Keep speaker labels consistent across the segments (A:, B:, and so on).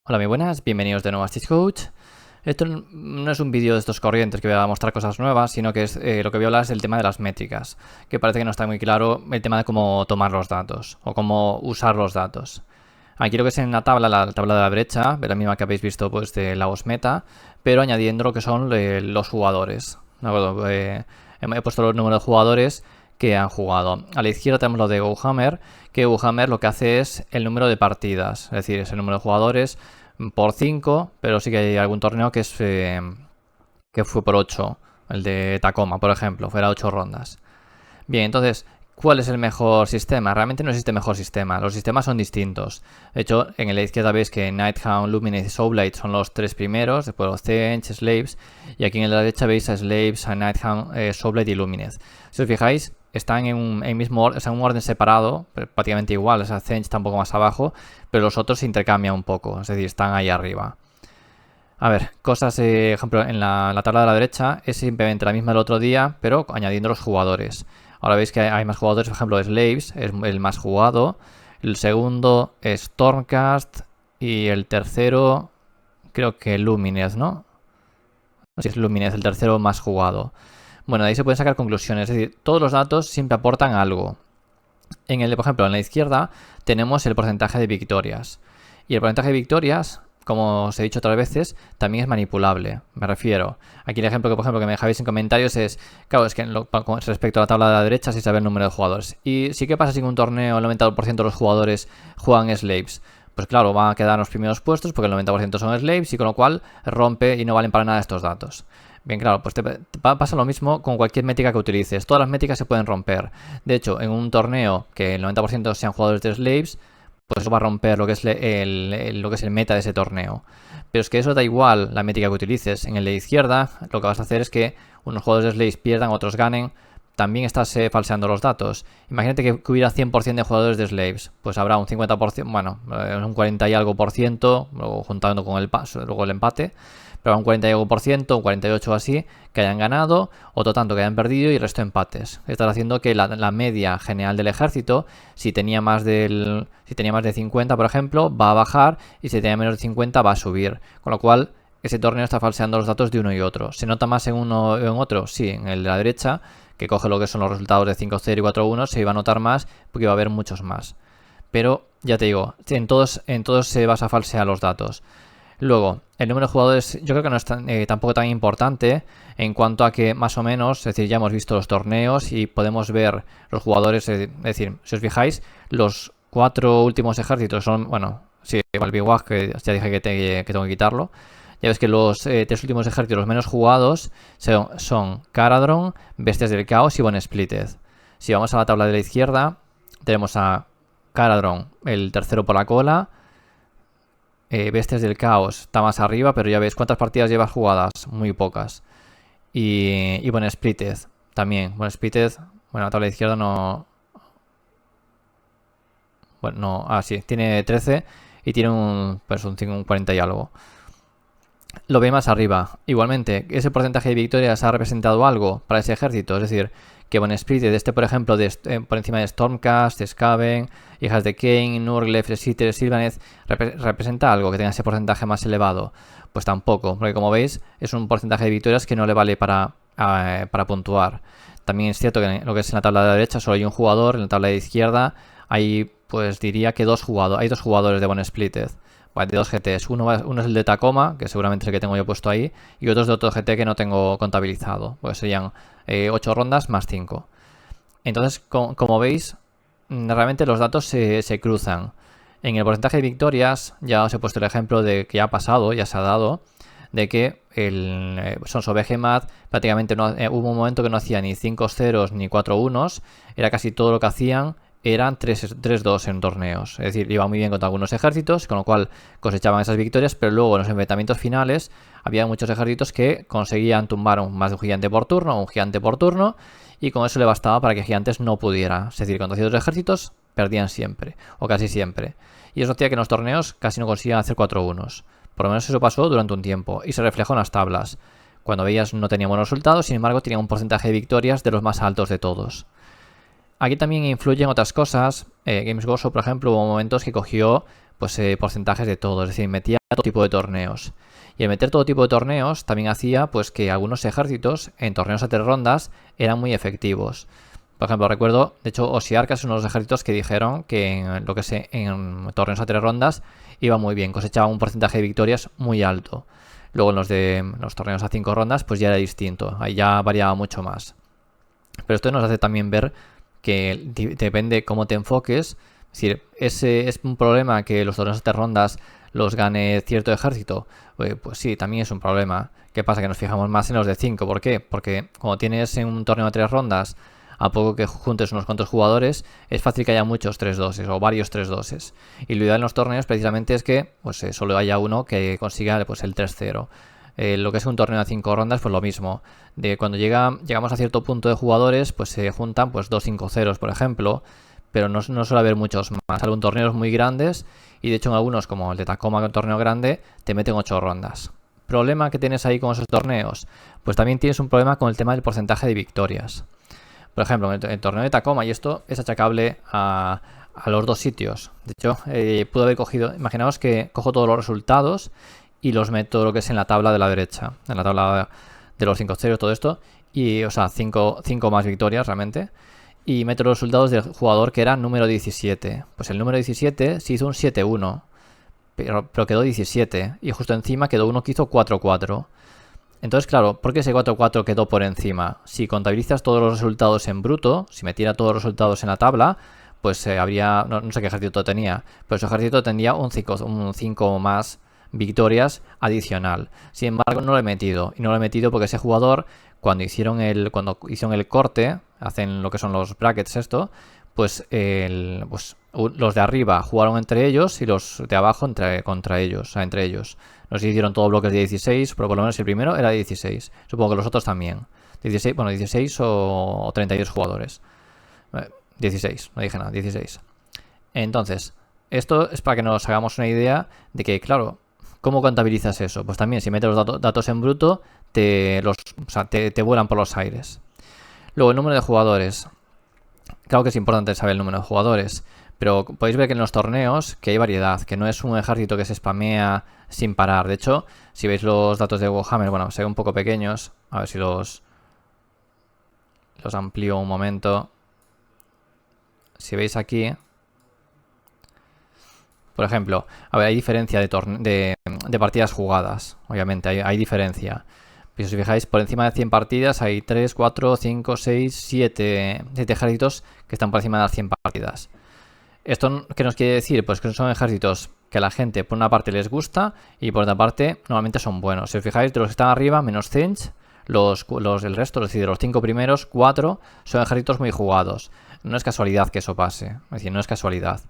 A: Hola, muy buenas, bienvenidos de nuevo a Stitch Coach. Esto no es un vídeo de estos corrientes que voy a mostrar cosas nuevas, sino que es lo que voy a hablar es el tema de las métricas, que parece que no está muy claro el tema de cómo tomar los datos o cómo usar los datos. Aquí lo que es en la tabla de la derecha, la misma que habéis visto pues de la OS Meta, pero añadiendo lo que son los jugadores. ¿De acuerdo? He puesto los números de jugadores que han jugado. A la izquierda tenemos lo de GoHammer, que GoHammer lo que hace es el número de partidas, es decir, es el número de jugadores por 5, pero sí que hay algún torneo que fue por 8, el de Tacoma, por ejemplo, fuera 8 rondas. Bien, entonces, ¿cuál es el mejor sistema? Realmente no existe mejor sistema, los sistemas son distintos. De hecho, en la izquierda veis que Nighthound, Lumineth y Soulblade son los tres primeros, después los Zench, Slaves, y aquí en la derecha veis a Slaves, a Nighthound, Soulblade y Lumineth. Si os fijáis, están en un mismo orden, o sea, un orden separado, prácticamente igual, o sea, Zench está un poco más abajo, pero los otros se intercambian un poco, es decir, están ahí arriba. A ver, cosas, ejemplo, en la tabla de la derecha es simplemente la misma del otro día, pero añadiendo los jugadores. Ahora veis que hay más jugadores, por ejemplo, Slaves es el más jugado, el segundo es Stormcast y el tercero creo que Lumineth, ¿no? Sí, es Lumineth, el tercero más jugado. Bueno, de ahí se pueden sacar conclusiones, es decir, todos los datos siempre aportan algo. Por ejemplo, en la izquierda tenemos el porcentaje de victorias. Y el porcentaje de victorias, como os he dicho otras veces, también es manipulable. Me refiero. Aquí el ejemplo que, por ejemplo, que me dejáis en comentarios es, claro, es que respecto a la tabla de la derecha se sabe el número de jugadores. Y sí que pasa si en un torneo el 90% de los jugadores juegan Slaves. Pues claro, van a quedar en los primeros puestos porque el 90% son Slaves y con lo cual rompe y no valen para nada estos datos. Bien, claro, pues pasa lo mismo con cualquier métrica que utilices. Todas las métricas se pueden romper. De hecho, en un torneo que el 90% sean jugadores de Slaves, pues eso va a romper lo que es el meta de ese torneo. Pero es que eso da igual la métrica que utilices. En el de izquierda, lo que vas a hacer es que unos jugadores de Slaves pierdan, otros ganen. También estás falseando los datos. Imagínate que hubiera 100% de jugadores de Slaves. Pues habrá un 50%, bueno, un 40 y algo por ciento, luego juntando con luego el empate. Pero un 40 y algo por ciento, un 48 o así, que hayan ganado, otro tanto que hayan perdido y el resto empates. Estás haciendo que la media general del ejército, si tenía más de 50, por ejemplo, va a bajar y si tenía menos de 50 va a subir. Con lo cual, ese torneo está falseando los datos de uno y otro. ¿Se nota más en uno o en otro? Sí, en el de la derecha, que coge lo que son los resultados de 5-0 y 4-1, se iba a notar más porque va a haber muchos más. Pero, ya te digo, en todos se basa falsear los datos. Luego, el número de jugadores yo creo que no es tampoco tan importante en cuanto a que más o menos, es decir, ya hemos visto los torneos y podemos ver los jugadores, es decir, si os fijáis, los 4 últimos ejércitos son, bueno, sí, el Biguag, que ya dije que tengo que quitarlo. Ya ves que los 3 últimos ejércitos, los menos jugados, son Caradhran, Bestias del Caos y Bone Splitted. Si vamos a la tabla de la izquierda, tenemos a Caradhran, el tercero por la cola. Bestias del Caos está más arriba, pero ya ves cuántas partidas llevas jugadas, muy pocas. Y Bone Splitted también. Bone Splitted, bueno, la tabla de izquierda no. Bueno, no. Sí, tiene 13 y tiene un 40 y algo. Lo ve más arriba. Igualmente, ese porcentaje de victorias ha representado algo para ese ejército. Es decir, que Bone Splitted esté, por ejemplo, por encima de Stormcast, Skaven, Hijas de Cain, Nurgle, Fresheater, Sylvaneth, ¿representa algo que tenga ese porcentaje más elevado? Pues tampoco, porque como veis, es un porcentaje de victorias que no le vale para puntuar. También es cierto que en lo que es en la tabla de la derecha solo hay un jugador, en la tabla de izquierda hay, pues diría que hay dos jugadores de Bone Splitted. Vale, de dos GTs. Uno es el de Tacoma, que seguramente es el que tengo yo puesto ahí, y otro es de otro GT que no tengo contabilizado, pues serían 8 rondas más 5. Entonces, como veis, realmente los datos se cruzan. En el porcentaje de victorias, ya os he puesto el ejemplo de que ya ha pasado, ya se ha dado, de que Sons of Behemoth prácticamente hubo un momento que no hacía ni 5 ceros ni 4 unos, era casi todo lo que hacían eran 3-2 en torneos. Es decir, iba muy bien contra algunos ejércitos, con lo cual cosechaban esas victorias, pero luego en los enfrentamientos finales había muchos ejércitos que conseguían tumbar más de un gigante por turno, un gigante por turno, y con eso le bastaba para que gigantes no pudiera. Es decir, contra ciertos ejércitos perdían siempre, o casi siempre. Y eso hacía que en los torneos casi no conseguían hacer 4 unos. Por lo menos eso pasó durante un tiempo, y se reflejó en las tablas. Cuando veías no tenía buenos resultados, sin embargo tenía un porcentaje de victorias de los más altos de todos. Aquí también influyen otras cosas, Games Workshop, por ejemplo, hubo momentos que cogió pues porcentajes de todo, es decir, metía todo tipo de torneos. Y al meter todo tipo de torneos también hacía pues que algunos ejércitos en torneos a 3 rondas eran muy efectivos. Por ejemplo, recuerdo, de hecho, Osiarca es uno de los ejércitos que dijeron que en lo que sé, en torneos a 3 rondas iba muy bien, cosechaba un porcentaje de victorias muy alto. Luego en los torneos a 5 rondas pues ya era distinto, ahí ya variaba mucho más. Pero esto nos hace también ver que depende cómo te enfoques. Es decir, ese es un problema que los torneos de 3 rondas los gane cierto ejército. Pues sí, también es un problema. ¿Qué pasa? Que nos fijamos más en los de 5. ¿Por qué? Porque cuando tienes en un torneo de 3 rondas, a poco que juntes unos cuantos jugadores, es fácil que haya muchos 3-2s o varios 3-2s. Y lo ideal en los torneos precisamente es que pues, solo haya uno que consiga pues, el 3-0. Lo que es un torneo de 5 rondas, pues lo mismo. De cuando llegamos a cierto punto de jugadores, pues se juntan pues 2 5-0s, por ejemplo, pero no suele haber muchos más. Algún torneos muy grandes y de hecho en algunos, como el de Tacoma, que es un torneo grande, te meten 8 rondas. ¿Problema que tienes ahí con esos torneos? Pues también tienes un problema con el tema del porcentaje de victorias. Por ejemplo, en el torneo de Tacoma, y esto es achacable a los dos sitios. De hecho, pude haber cogido, imaginaos que cojo todos los resultados y los meto lo que es en la tabla de la derecha, en la tabla de los 5-0, todo esto, y, o sea, 5 más victorias realmente, y meto los resultados del jugador que era número 17. Pues el número 17 se hizo un 7-1, pero quedó 17, y justo encima quedó uno que hizo 4-4. Entonces, claro, ¿por qué ese 4-4 quedó por encima? Si contabilizas todos los resultados en bruto, si metiera todos los resultados en la tabla, pues habría, no sé qué ejército tenía, pero su ejército tendría un 5 más victorias adicional. Sin embargo, no lo he metido. Y no lo he metido porque ese jugador, cuando hicieron el corte, hacen lo que son los brackets esto, pues, los de arriba jugaron entre ellos y los de abajo contra ellos, o sea, entre ellos. No sé si hicieron todos bloques de 16, pero por lo menos el primero era de 16. Supongo que los otros también. 16 o 32 jugadores. 16, no dije nada, 16. Entonces, esto es para que nos hagamos una idea de que, claro, ¿cómo contabilizas eso? Pues también si metes los datos en bruto, te vuelan por los aires. Luego, el número de jugadores. Claro que es importante saber el número de jugadores, pero podéis ver que en los torneos que hay variedad, que no es un ejército que se spamea sin parar. De hecho, si veis los datos de Warhammer, bueno, se ven un poco pequeños. A ver si los amplío un momento. Si veis aquí, por ejemplo, a ver, hay diferencia de partidas jugadas. Obviamente, hay diferencia. Pero si os fijáis, por encima de 100 partidas hay 3, 4, 5, 6, 7 ejércitos que están por encima de las 100 partidas. ¿Esto qué nos quiere decir? Pues que son ejércitos que a la gente por una parte les gusta y por otra parte normalmente son buenos. Si os fijáis, de los que están arriba, menos Zinch, el resto, es decir, de los 5 primeros, 4 son ejércitos muy jugados. No es casualidad que eso pase, es decir, no es casualidad.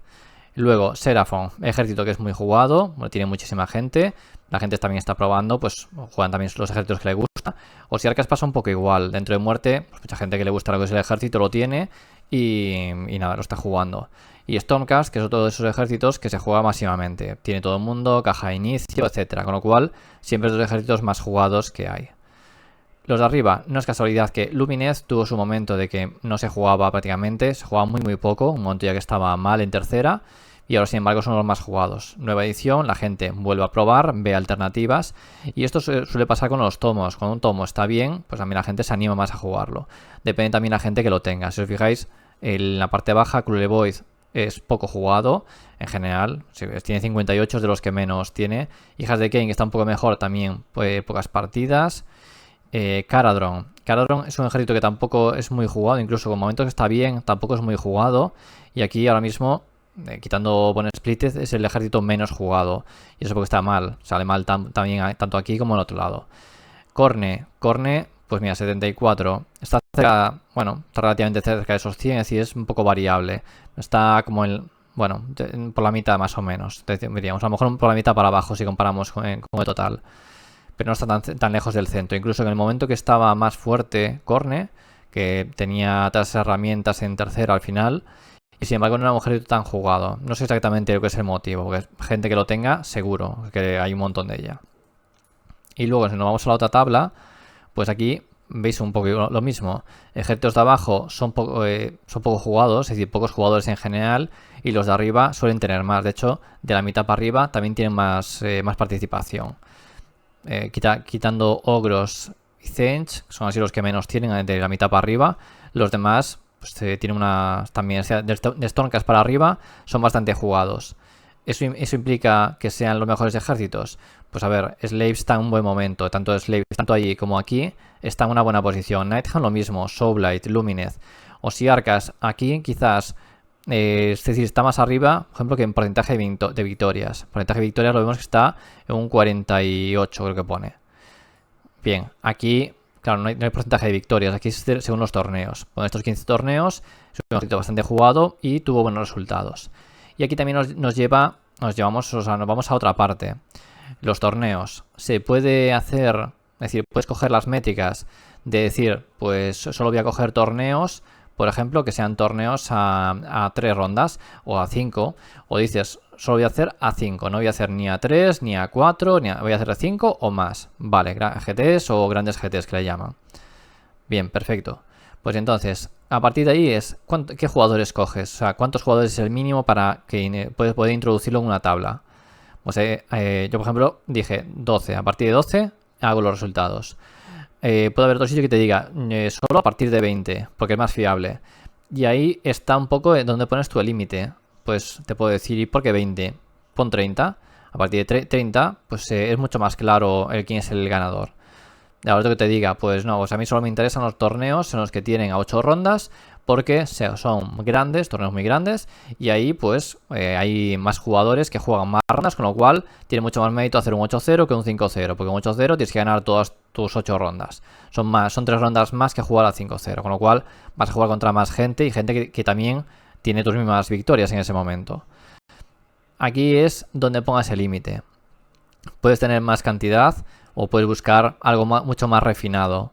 A: Luego, Seraphon, ejército que es muy jugado, tiene muchísima gente. La gente también está probando, pues juegan también los ejércitos que le gusta. Osiarcas pasa un poco igual. Dentro de muerte, pues mucha gente que le gusta lo que es el ejército lo tiene y nada, lo está jugando. Y Stormcast, que es otro de esos ejércitos que se juega masivamente. Tiene todo el mundo, caja de inicio, etcétera. Con lo cual, siempre es de los ejércitos más jugados que hay. Los de arriba, no es casualidad que Lumineth tuvo su momento de que no se jugaba prácticamente, se jugaba muy muy poco, un momento ya que estaba mal en tercera, y ahora sin embargo son los más jugados. Nueva edición, la gente vuelve a probar, ve alternativas, y esto suele pasar con los tomos. Cuando un tomo está bien, pues también la gente se anima más a jugarlo. Depende también de la gente que lo tenga. Si os fijáis, en la parte baja, Cruel Void es poco jugado en general, tiene 58, de los que menos tiene. Hijas de Cain, que está un poco mejor, también pocas partidas. Caradron es un ejército que tampoco es muy jugado, incluso con momentos que está bien, tampoco es muy jugado. Y aquí ahora mismo, quitando Bone Splitted, es el ejército menos jugado. Y eso porque está mal, sale mal también tanto aquí como en el otro lado. Corne, pues mira, 74. Está cerca, bueno, está relativamente cerca de esos 100, es decir, es un poco variable. Está como por la mitad más o menos, diríamos, a lo mejor por la mitad para abajo si comparamos con el total. Pero no está tan lejos del centro. Incluso en el momento que estaba más fuerte Corne, que tenía otras herramientas en tercera al final, y sin embargo no era un ejército tan jugado. No sé exactamente lo que es el motivo, porque gente que lo tenga, seguro que hay un montón de ella. Y luego, si nos vamos a la otra tabla, pues aquí veis un poco lo mismo. Ejércitos de abajo son poco jugados, es decir, pocos jugadores en general, y los de arriba suelen tener más. De hecho, de la mitad para arriba también tienen más participación. Quitando ogros y zench, son así los que menos tienen de la mitad para arriba. Los demás pues, tienen también, o sea, de Stormcast para arriba son bastante jugados. ¿Eso implica que sean los mejores ejércitos? Pues a ver, Slaves está en un buen momento, tanto Slaves, tanto allí como aquí, está en una buena posición. Nighthawk lo mismo, Soulblight, Lumineth. Osiarkas aquí quizás, es decir, está más arriba, por ejemplo, que en porcentaje de victorias. Porcentaje de victorias lo vemos que está en un 48, creo que pone. Bien, aquí, claro, no hay porcentaje de victorias, aquí es según los torneos. Con estos 15 torneos, es un ejército bastante jugado y tuvo buenos resultados. Y aquí también nos vamos a otra parte. Los torneos. Se puede hacer, es decir, puedes coger las métricas de decir, pues solo voy a coger torneos, por ejemplo, que sean torneos a 3 rondas o a 5. O dices, solo voy a hacer a 5, no voy a hacer ni a 3, ni a 4, voy a hacer a 5 o más. Vale, GTs o grandes GTs que le llaman. Bien, perfecto. Pues entonces, a partir de ahí es ¿qué jugadores coges? O sea, ¿cuántos jugadores es el mínimo para que puedes poder introducirlo en una tabla? Pues yo, por ejemplo, dije 12. A partir de 12 hago los resultados. Puede haber otro sitio que te diga solo a partir de 20, porque es más fiable. Y ahí está un poco donde pones tu límite. Pues te puedo decir, ¿y por qué 20? Pon 30. A partir de 30, pues es mucho más claro quién es el ganador. Ahora otro que te diga, pues no, pues a mí solo me interesan los torneos en los que tienen a 8 rondas, porque son grandes, torneos muy grandes, y ahí pues hay más jugadores que juegan más rondas, con lo cual tiene mucho más mérito hacer un 8-0 que un 5-0, porque un 8-0 tienes que ganar todas tus 8 rondas. Son 3 rondas más que jugar a 5-0, con lo cual vas a jugar contra más gente y gente que también tiene tus mismas victorias en ese momento. Aquí es donde pongas el límite. Puedes tener más cantidad o puedes buscar algo mucho más refinado,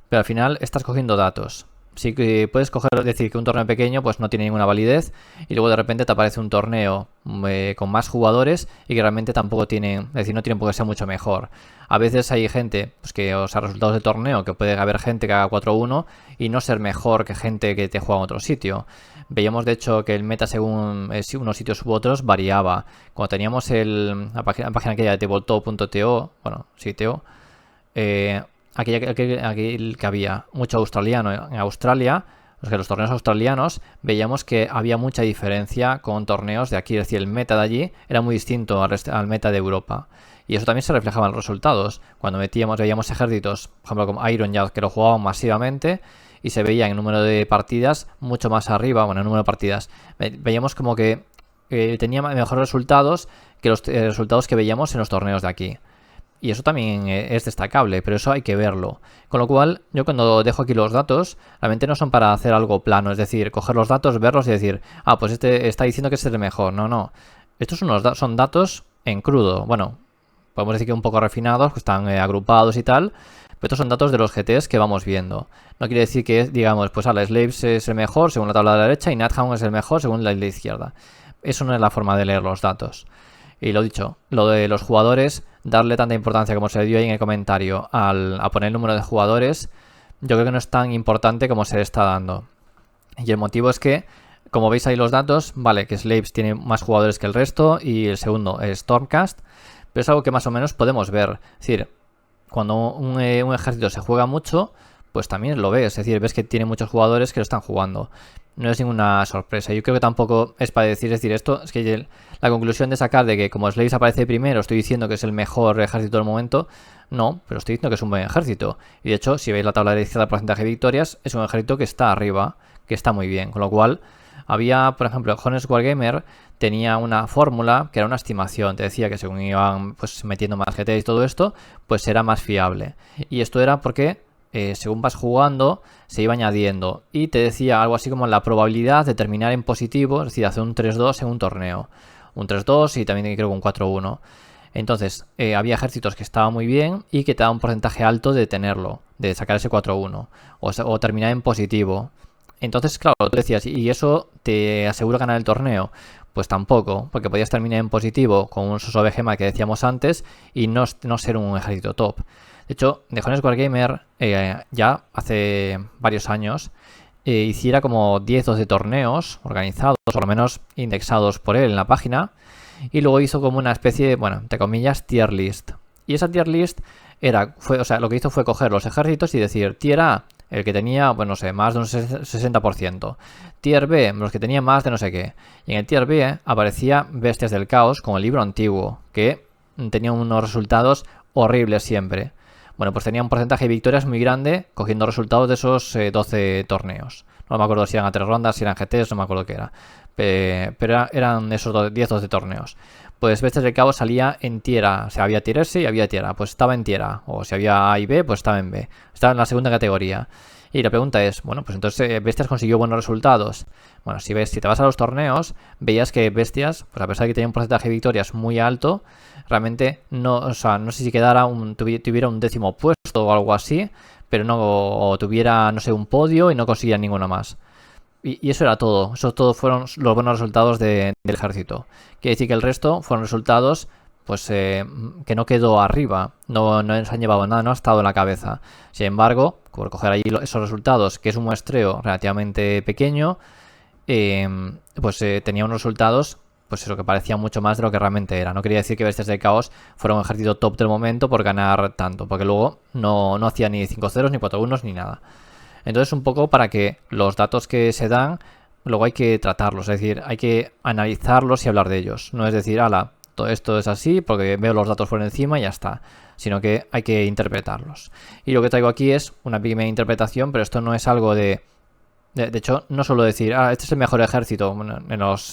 A: pero al final estás cogiendo datos. Sí que puedes decir que un torneo pequeño pues no tiene ninguna validez y luego de repente te aparece un torneo con más jugadores y que realmente tampoco tienen, es decir, no tienen por qué ser mucho mejor. A veces hay gente pues que, o sea, resultados de torneo, que puede haber gente que haga 4-1 y no ser mejor que gente que te juega en otro sitio. Veíamos de hecho que el meta según unos sitios u otros variaba. Cuando teníamos la página aquella de tabletop.to, bueno, sí, TO, aquel que había mucho australiano en Australia, los torneos australianos, veíamos que había mucha diferencia con torneos de aquí, es decir, el meta de allí era muy distinto al meta de Europa. Y eso también se reflejaba en los resultados. Cuando veíamos ejércitos, por ejemplo, como Iron Yard, que lo jugaban masivamente, y se veía en número de partidas mucho más arriba, bueno, en número de partidas, veíamos como que tenía mejores resultados que los resultados que veíamos en los torneos de aquí. Y eso también es destacable, pero eso hay que verlo. Con lo cual, yo cuando dejo aquí los datos, realmente no son para hacer algo plano, es decir, coger los datos, verlos y decir, ah, pues este está diciendo que este es el mejor. No, no. Estos son datos en crudo. Bueno, podemos decir que un poco refinados, que están agrupados y tal, pero estos son datos de los GTs que vamos viendo. No quiere decir que, digamos, pues la Slaves es el mejor según la tabla de la derecha y Nighthawk es el mejor según la de la izquierda. Eso no es la forma de leer los datos. Y lo dicho, lo de los jugadores, darle tanta importancia como se le dio ahí en el comentario a poner el número de jugadores, yo creo que no es tan importante como se le está dando. Y el motivo es que, como veis ahí los datos, vale, que Slaves tiene más jugadores que el resto y el segundo es Stormcast, pero es algo que más o menos podemos ver. Es decir, cuando un ejército se juega mucho, pues también lo ves, es decir, ves que tiene muchos jugadores que lo están jugando. No es ninguna sorpresa. Yo creo que tampoco es para decir, esto es que la conclusión de sacar de que como Slaves aparece primero, estoy diciendo que es el mejor ejército del momento. No, pero estoy diciendo que es un buen ejército. Y de hecho, si veis la tabla de la izquierda de porcentaje de victorias, es un ejército que está arriba, que está muy bien. Con lo cual, había, por ejemplo, Honest Wargamer tenía una fórmula que era una estimación. Te decía que según iban pues metiendo más GT y todo esto, pues era más fiable. Y esto era porque según vas jugando, se iba añadiendo y te decía algo así como la probabilidad de terminar en positivo, es decir, hacer un 3-2 en un torneo. Un 3-2 y también creo que un 4-1. Entonces, había ejércitos que estaban muy bien y que te daban un porcentaje alto de tenerlo, de sacar ese 4-1 o terminar en positivo. Entonces, claro, tú decías, ¿y eso te asegura ganar el torneo? Pues tampoco, porque podías terminar en positivo con un Soso Gema que decíamos antes y no ser un ejército top. De hecho, The Honest Wargamer ya hace varios años hiciera como 10 o 12 torneos organizados, o por lo menos indexados por él en la página, y luego hizo como una especie de, bueno, entre comillas, tier list. Y esa tier list lo que hizo fue coger los ejércitos y decir, tier A, el que tenía, pues no sé, más de un 60%. Tier B, los que tenían más de no sé qué. Y en el tier B aparecía Bestias del Caos con el libro antiguo, que tenía unos resultados horribles siempre. Bueno, pues tenía un porcentaje de victorias muy grande cogiendo resultados de esos 12 torneos. No me acuerdo si eran a 3 rondas, si eran GTs, no me acuerdo qué era. Pero eran esos 10-12 torneos. Pues Bestias del Caos salía en tier A. O sea, había tier S y había tier A. Pues estaba en tier A. O si había A y B, pues estaba en B. Estaba en la segunda categoría. Y la pregunta es, bueno, pues entonces Bestias consiguió buenos resultados. Bueno, si te vas a los torneos, veías que Bestias, pues a pesar de que tenía un porcentaje de victorias muy alto, realmente no, o sea, no sé si tuviera un 10º puesto o algo así, pero no, o tuviera, no sé, un podio y no conseguía ninguno más. Y eso era todo. Eso todo fueron los buenos resultados del ejército. Quiere decir que el resto fueron resultados pues que no quedó arriba, no se han llevado nada, no ha estado en la cabeza. Sin embargo, por coger ahí esos resultados, que es un muestreo relativamente pequeño, pues tenía unos resultados, pues eso, que parecía mucho más de lo que realmente era. No quería decir que Bestias del Caos fuera un ejército top del momento por ganar tanto, porque luego no hacía ni 5 ceros, ni 4 unos, ni nada. Entonces, un poco para que los datos que se dan, luego hay que tratarlos, es decir, hay que analizarlos y hablar de ellos. No es decir, ala, todo esto es así porque veo los datos por encima y ya está, sino que hay que interpretarlos. Y lo que traigo aquí es una pequeña interpretación, pero esto no es algo de hecho, no suelo decir, este es el mejor ejército. Bueno, cuando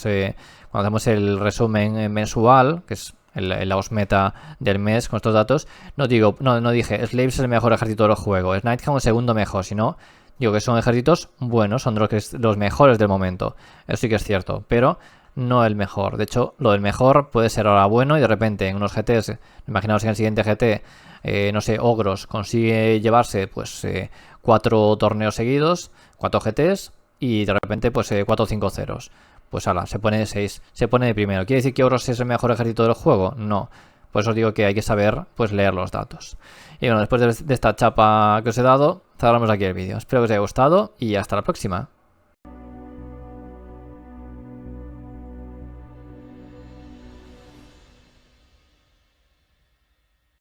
A: hacemos el resumen mensual, que es la osmeta del mes con estos datos, no dije, Slaves es el mejor ejército del juego, es Nighthound el segundo mejor, sino digo que son ejércitos buenos, son los mejores del momento. Eso sí que es cierto, pero no el mejor. De hecho, lo del mejor puede ser ahora bueno y de repente en unos GTs, imaginaos en el siguiente GT, no sé, Ogros consigue llevarse pues 4 torneos seguidos, 4 GTs y de repente pues 4 o 5 ceros. Pues ala, se pone de 6, se pone de primero. ¿Quiere decir que Ogros es el mejor ejército del juego? No. Por eso os digo que hay que saber pues leer los datos. Y bueno, después de esta chapa que os he dado, cerramos aquí el vídeo. Espero que os haya gustado y hasta la próxima.